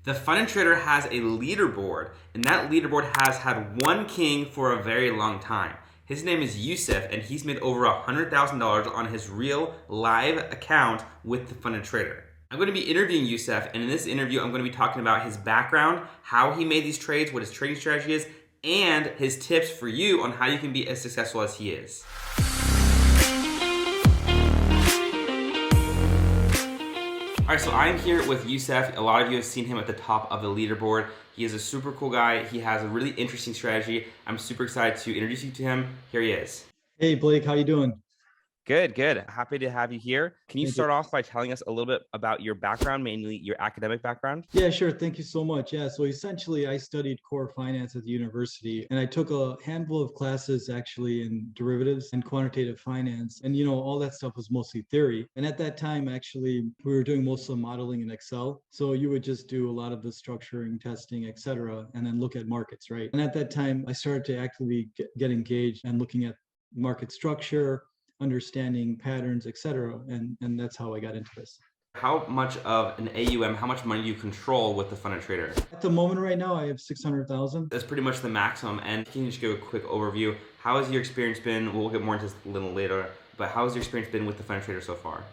The Fun and Trader has a leaderboard, and that leaderboard has had one king for a very long time. His name is Yousef, and he's made over $100,000 on his real live account with the Fun and Trader. I'm going to be interviewing Yousef, and in this interview, I'm going to be talking about his background, how he made these trades, what his trading strategy is, and his tips for you on how you can be as successful as he is. All right, so I'm here with Yousef. A lot of you have seen him at the top of the leaderboard. He is a super cool guy. He has a really interesting strategy. I'm super excited to introduce you to him. Here he is. Hey Blake, how you doing? Good, good. Happy to have you here. Can you Thank you. start off by telling us a little bit about your background, mainly your academic background? Yeah, sure. Thank you so much. Yeah, so essentially I studied core finance at the university and I took a handful of classes actually in derivatives and quantitative finance. And all that stuff was mostly theory. And at that time, actually, we were doing most of the modeling in Excel. So you would just do a lot of the structuring, testing, et cetera, and then look at markets, right? And at that time, I started to actively get engaged and looking at market structure, understanding patterns, et cetera. And that's how I got into this. How much of an AUM, how much money do you control with the Fun and Trader? At the moment right now, I have 600,000. That's pretty much the maximum. And can you just give a quick overview? How has your experience been? We'll get more into this a little later, but how has your experience been with the Fun and Trader so far?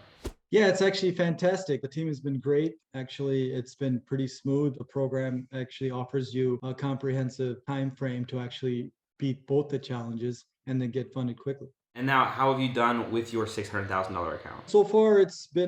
Yeah, it's actually fantastic. The team has been great. Actually, it's been pretty smooth. The program actually offers you a comprehensive time frame to actually beat both the challenges and then get funded quickly. And now, how have you done with your $600,000 account? So far,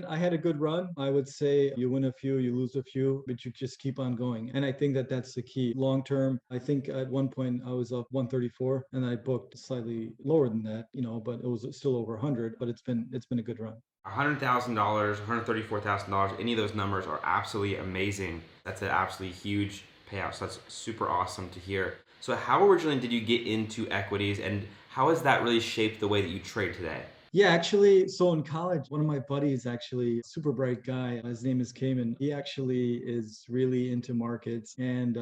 I had a good run. I would say you win a few, you lose a few, but you just keep on going. And I think that that's the key. Long term, I think at one point I was up 134 and I booked slightly lower than that, but it was still over 100, but it's been a good run. $100,000, $134,000, any of those numbers are absolutely amazing. That's an absolutely huge payout. So that's super awesome to hear. So how originally did you get into equities, and how has that really shaped the way that you trade today? Yeah, actually, so in college, one of my buddies, actually, super bright guy, his name is Cayman. He actually is really into markets. And,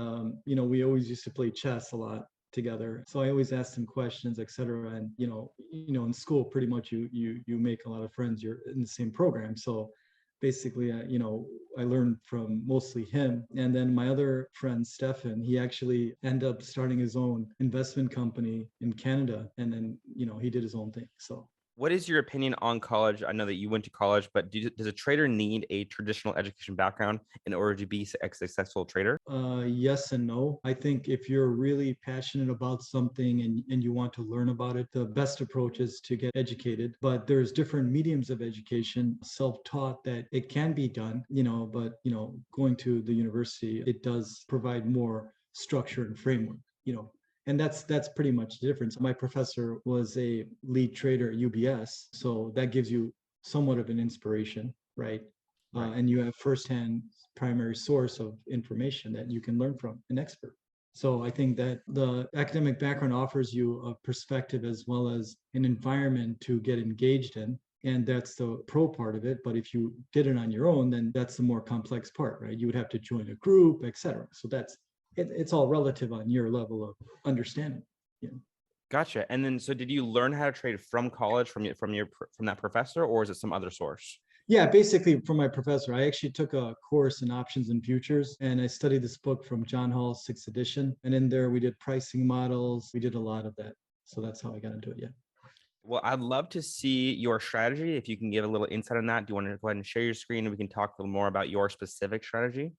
we always used to play chess a lot together. So I always asked him questions, et cetera. And, in school, pretty much you make a lot of friends. You're in the same program. So basically, I learned from mostly him. And then my other friend, Stefan, he actually ended up starting his own investment company in Canada. And then, he did his own thing. So. What is your opinion on college? I know that you went to college, but does a trader need a traditional education background in order to be a successful trader? Yes and no. I think if you're really passionate about something and you want to learn about it, the best approach is to get educated. But there's different mediums of education, self-taught, that it can be done, but going to the university, it does provide more structure and framework, and that's pretty much the difference. My professor was a lead trader at UBS, so that gives you somewhat of an inspiration, right? And you have firsthand primary source of information that you can learn from an expert. So I think that the academic background offers you a perspective as well as an environment to get engaged in. And that's the pro part of it. But if you did it on your own, then that's the more complex part, right? You would have to join a group, et cetera. So it's all relative on your level of understanding. Gotcha. And then, so did you learn how to trade from college, from that professor, or is it some other source? Yeah, basically from my professor. I actually took a course in options and futures, and I studied this book from John Hall, sixth edition. And in there, we did pricing models. We did a lot of that. So that's how I got into it. Yeah. Well, I'd love to see your strategy. If you can give a little insight on that, do you want to go ahead and share your screen and we can talk a little more about your specific strategy?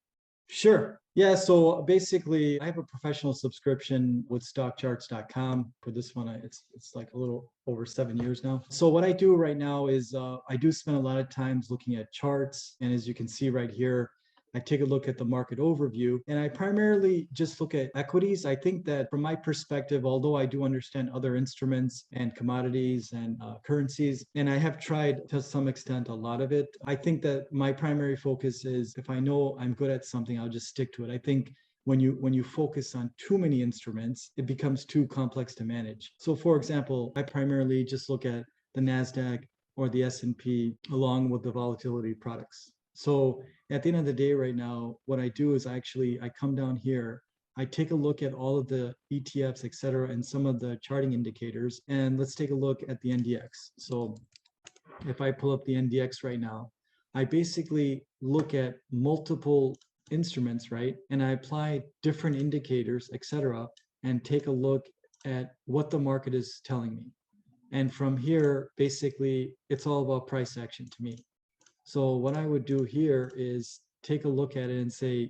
Sure. Yeah. So basically, I have a professional subscription with stockcharts.com. For this one, it's like a little over 7 years now. So what I do right now is I do spend a lot of times looking at charts. And as you can see right here, I take a look at the market overview, and I primarily just look at equities. I think that from my perspective, although I do understand other instruments and commodities and currencies, and I have tried to some extent a lot of it, I think that my primary focus is if I know I'm good at something, I'll just stick to it. I think when you focus on too many instruments, it becomes too complex to manage. So for example, I primarily just look at the NASDAQ or the S&P along with the volatility products. So at the end of the day right now, what I do is I come down here, I take a look at all of the ETFs, et cetera, and some of the charting indicators, and let's take a look at the NDX. So if I pull up the NDX right now, I basically look at multiple instruments, right? And I apply different indicators, etc., and take a look at what the market is telling me. And from here, basically, it's all about price action to me. So what I would do here is take a look at it and say,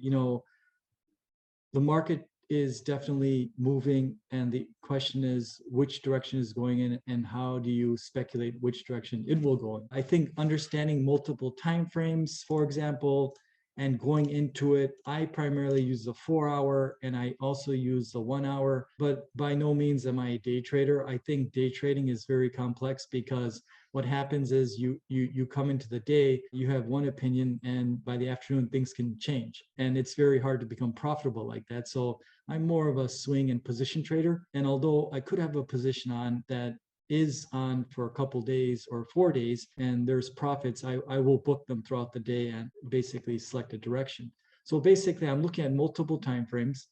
the market is definitely moving, and the question is which direction is going in and how do you speculate which direction it will go in. I think understanding multiple time frames, for example, and going into it, I primarily use the 4 hour and I also use the 1 hour, but by no means am I a day trader. I think day trading is very complex because what happens is you come into the day, you have one opinion, and by the afternoon things can change, and it's very hard to become profitable like that. So I'm more of a swing and position trader, and although I could have a position on that is on for a couple days or 4 days and there's profits, I will book them throughout the day and basically select a direction. So basically I'm looking at multiple time frames.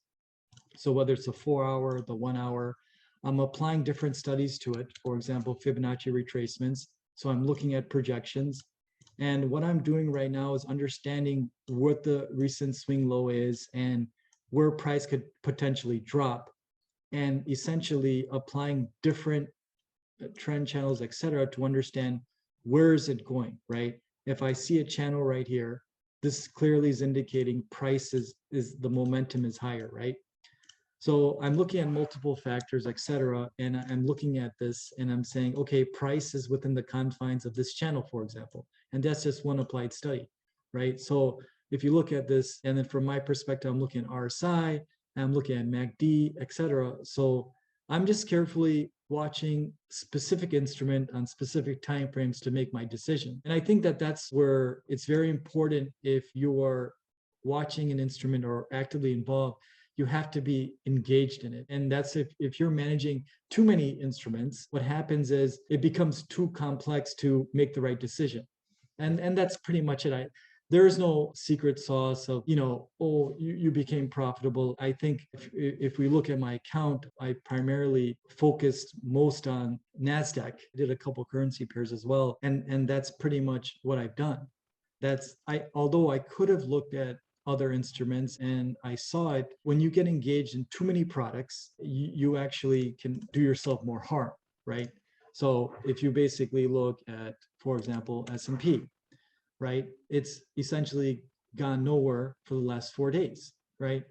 So whether it's the 4 hour, the 1 hour, I'm applying different studies to it. For example, Fibonacci retracements. So I'm looking at projections. And what I'm doing right now is understanding what the recent swing low is and where price could potentially drop, and essentially applying different trend channels, etc., to understand where is it going, right? If I see a channel right here, this clearly is indicating price is the momentum is higher, right? So I'm looking at multiple factors, etc., and I'm looking at this and I'm saying, okay, price is within the confines of this channel, for example, and that's just one applied study, right? So if you look at this, and then from my perspective, I'm looking at RSI, I'm looking at MACD, etc. So I'm just carefully watching specific instrument on specific time frames to make my decision. And I think that that's where it's very important. If you are watching an instrument or actively involved, you have to be engaged in it. And that's if you're managing too many instruments, what happens is it becomes too complex to make the right decision. And that's pretty much it. There is no secret sauce of, oh, you became profitable. I think if we look at my account, I primarily focused most on NASDAQ. I did a couple currency pairs as well. And that's pretty much what I've done. Although I could have looked at other instruments and I saw it, when you get engaged in too many products, you actually can do yourself more harm, right? So if you basically look at, for example, S&P, right? It's essentially gone nowhere for the last 4 days, right?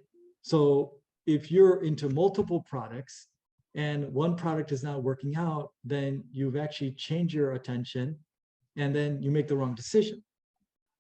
So if you're into multiple products and one product is not working out, then you've actually changed your attention and then you make the wrong decision.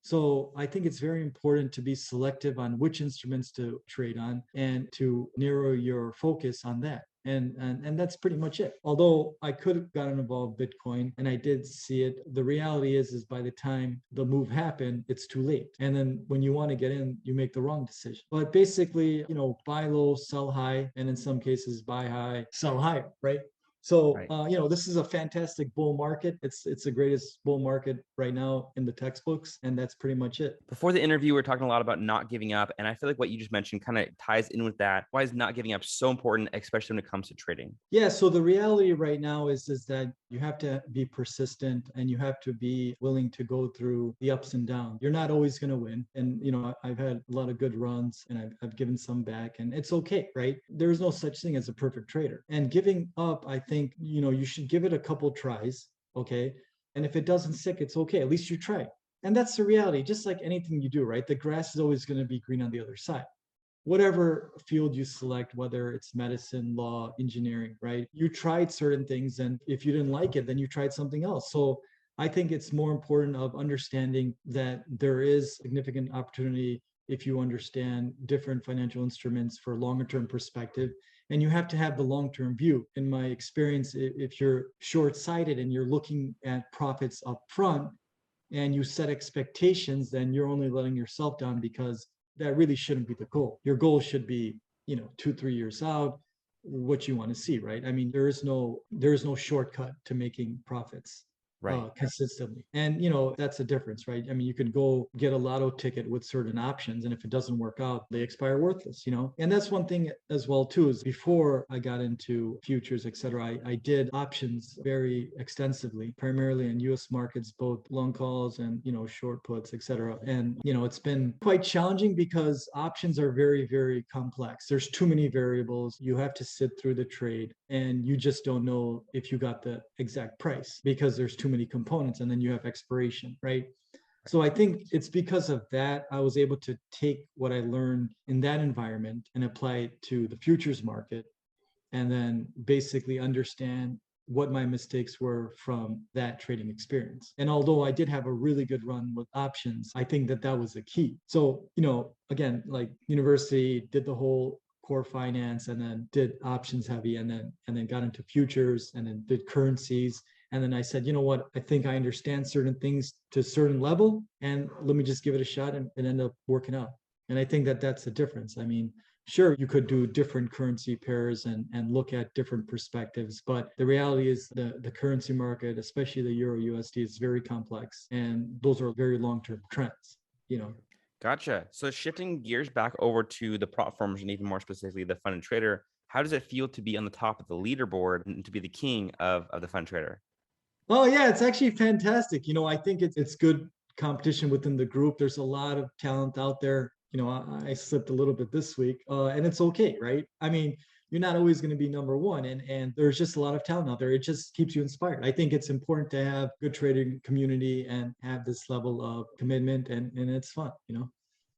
So I think it's very important to be selective on which instruments to trade on and to narrow your focus on that. And that's pretty much it. Although I could have gotten involved Bitcoin and I did see it, the reality is by the time the move happened, it's too late. And then when you want to get in, you make the wrong decision. But basically, buy low, sell high, and in some cases buy high, sell higher, right? So, Right. this is a fantastic bull market. It's the greatest bull market right now in the textbooks, and that's pretty much it. Before the interview, we are talking a lot about not giving up. And I feel like what you just mentioned kind of ties in with that. Why is not giving up so important, especially when it comes to trading? Yeah, so the reality right now is that you have to be persistent and you have to be willing to go through the ups and downs. You're not always going to win. And, I've had a lot of good runs and I've given some back, and it's okay, right? There's no such thing as a perfect trader. And giving up, I think, you should give it a couple tries, okay? And if it doesn't stick, it's okay. At least you tried. And that's the reality, just like anything you do, right? The grass is always going to be green on the other side. Whatever field you select, whether it's medicine, law, engineering, right? You tried certain things, and if you didn't like it, then you tried something else. So I think it's more important of understanding that there is significant opportunity if you understand different financial instruments for longer term perspective. And you have to have the long-term view. In my experience, if you're short-sighted and you're looking at profits up front and you set expectations, then you're only letting yourself down, because that really shouldn't be the goal. Your goal should be, 2-3 years out, what you want to see, right? I mean, there is no shortcut to making profits. Right. consistently. And, that's the difference, right? I mean, you can go get a lotto ticket with certain options, and if it doesn't work out, they expire worthless. And that's one thing as well, too, is before I got into futures, et cetera, I did options very extensively, primarily in US markets, both long calls and, short puts, et cetera. And, it's been quite challenging because options are very, very complex. There's too many variables. You have to sit through the trade, and you just don't know if you got the exact price because there's too many components, and then you have expiration, right? So I think it's because of that I was able to take what I learned in that environment and apply it to the futures market, and then basically understand what my mistakes were from that trading experience. And although I did have a really good run with options, I think that that was the key. So, again, like university, did the whole core finance, and then did options heavy, and then got into futures, and then did currencies. And then I said, you know what, I think I understand certain things to a certain level, and let me just give it a shot, and end up working out. And I think that that's the difference. I mean, sure, you could do different currency pairs and look at different perspectives, but the reality is the currency market, especially the Euro USD, is very complex, and those are very long-term trends. Gotcha. So shifting gears back over to the prop firms and even more specifically the funded trader, how does it feel to be on the top of the leaderboard and to be the king of the fund trader? Oh yeah, it's actually fantastic. I think it's good competition within the group. There's a lot of talent out there. I slipped a little bit this week, and it's okay, right? I mean, you're not always going to be number one, and there's just a lot of talent out there. It just keeps you inspired. I think it's important to have good trading community and have this level of commitment, and it's fun.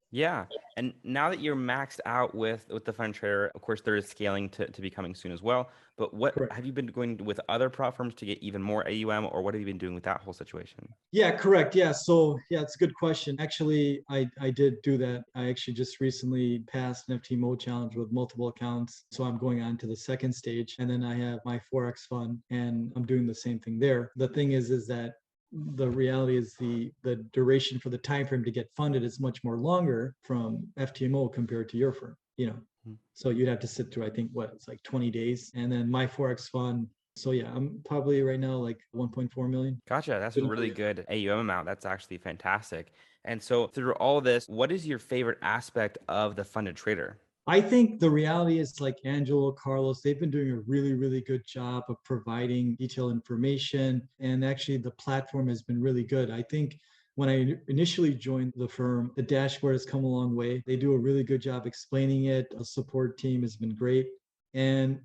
Yeah. And now that you're maxed out with the fund trader, of course, there is scaling to be coming soon as well. But what Correct. have you been going with other prop firms to get even more AUM, or what have you been doing with that whole situation? Yeah, correct. Yeah. So yeah, it's a good question. Actually, I did do that. I actually just recently passed an FTMO challenge with multiple accounts. So I'm going on to the second stage. And then I have my Forex fund, and I'm doing the same thing there. The thing is that the reality is the duration for the time frame to get funded is much more longer from FTMO compared to your firm. Mhm. So you'd have to sit through, I think, what, it's like 20 days. And then my Forex fund. So yeah, I'm probably right now like 1.4 million. Gotcha. That's a Good really million. good AUM amount. That's actually fantastic. And so through all this, what is your favorite aspect of the funded trader? I think the reality is like Angelo, Carlos, they've been doing a really, really good job of providing detailed information. And actually, the platform has been really good. I think when I initially joined the firm, the dashboard has come a long way. They do a really good job explaining it. The support team has been great. And,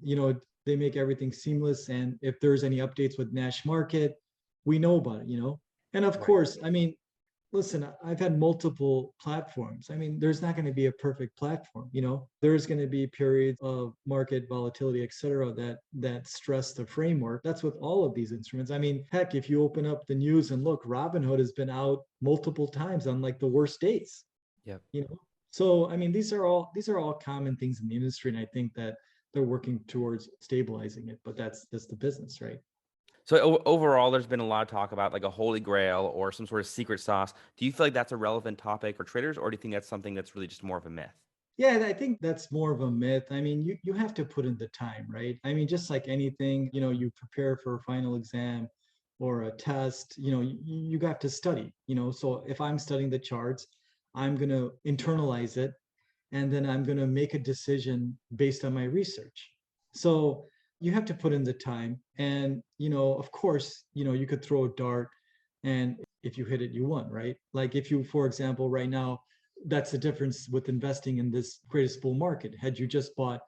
they make everything seamless. And if there's any updates with Nash Market, we know about it. And of Right. course, I mean, listen, I've had multiple platforms. I mean, there's not going to be a perfect platform. There's going to be periods of market volatility, et cetera, that stress the framework. That's with all of these instruments. I mean, heck, if you open up the news and look, Robinhood has been out multiple times on like the worst days. Yep. You know, so I mean, these are all common things in the industry, and I think that they're working towards stabilizing it. But that's the business, right? So overall, there's been a lot of talk about like a holy grail or some sort of secret sauce. Do you feel like that's a relevant topic for traders, or do you think that's something that's really just more of a myth? Yeah, I think that's more of a myth. I mean, you have to put in the time, right? I mean, just like anything, you prepare for a final exam or a test, you got to study. So if I'm studying the charts, I'm going to internalize it, and then I'm going to make a decision based on my research. So you have to put in the time. And, of course, you could throw a dart, and if you hit it, you won, right? Like if you, for example, right now, that's the difference with investing in this greatest bull market. Had you just bought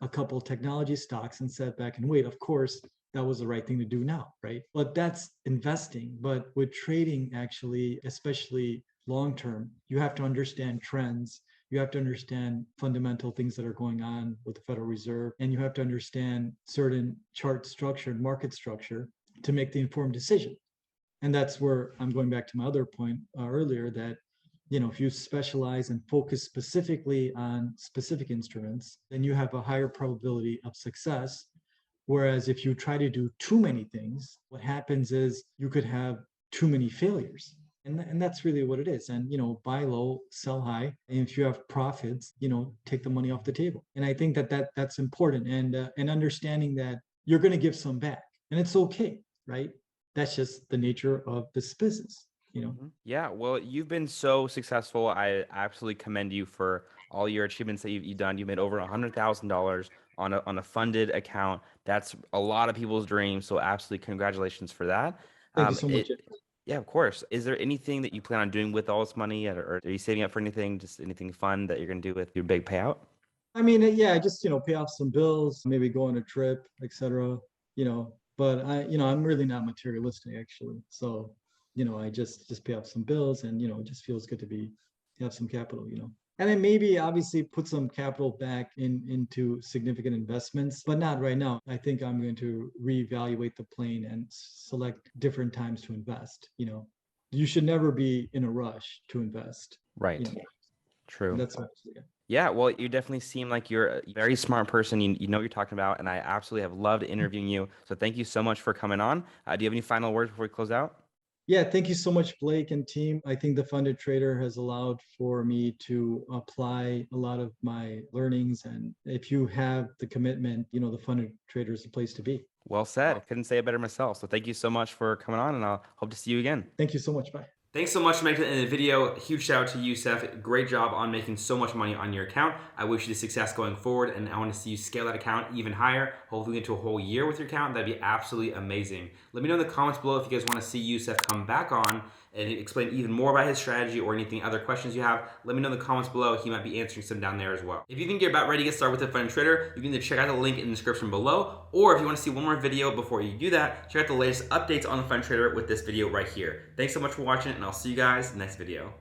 a couple of technology stocks and sat back and wait, of course, that was the right thing to do now, right? But that's investing. But with trading, actually, especially long term, you have to understand trends. You have to understand fundamental things that are going on with the Federal Reserve, and you have to understand certain chart structure and market structure to make the informed decision. And that's where I'm going back to my other point earlier, that if you specialize and focus specifically on specific instruments, then you have a higher probability of success. Whereas if you try to do too many things, what happens is you could have too many failures. And that's really what it is. And, buy low, sell high. And if you have profits, take the money off the table. And I think that's important. And understanding that you're going to give some back, and it's okay, right? that's just the nature of this business, you know. Yeah, well, you've been so successful. I absolutely commend you for all your achievements that you've done. You made over $100,000 on a funded account. That's a lot of people's dreams. So absolutely congratulations for that. Thank you so much. It, yeah, of course. Is there anything that you plan on doing with all this money, or are you saving up for anything? Just anything fun that you're gonna do with your big payout? I mean, yeah, just, pay off some bills, maybe go on a trip, etc. But I'm really not materialistic actually. So, I just pay off some bills and, it just feels good to have some capital. And then maybe obviously put some capital back into significant investments, but not right now. I think I'm going to reevaluate the plane and select different times to invest. You should never be in a rush to invest. Right. True. That's what Yeah, well, you definitely seem like you're a very smart person. You know what you're talking about, and I absolutely have loved interviewing you. So thank you so much for coming on. Do you have any final words before we close out? Yeah, thank you so much, Blake and team. I think the Funded Trader has allowed for me to apply a lot of my learnings. And if you have the commitment, the Funded Trader is the place to be. Well said. Couldn't say it better myself. So thank you so much for coming on, and I'll hope to see you again. Thank you so much. Bye. Thanks so much for making it in the video. Huge shout out to Yousef. Great job on making so much money on your account. I wish you the success going forward, and I want to see you scale that account even higher. Hopefully get to a whole year with your account. That'd be absolutely amazing. Let me know in the comments below if you guys want to see Yousef come back on and explain even more about his strategy or anything other questions you have. Let me know in the comments below. He might be answering some down there as well. If you think you're about ready to get started with the Funded Trader, you can either check out the link in the description below, or if you want to see one more video before you do that, check out the latest updates on the Funded Trader with this video right here. Thanks so much for watching, and I'll see you guys in the next video.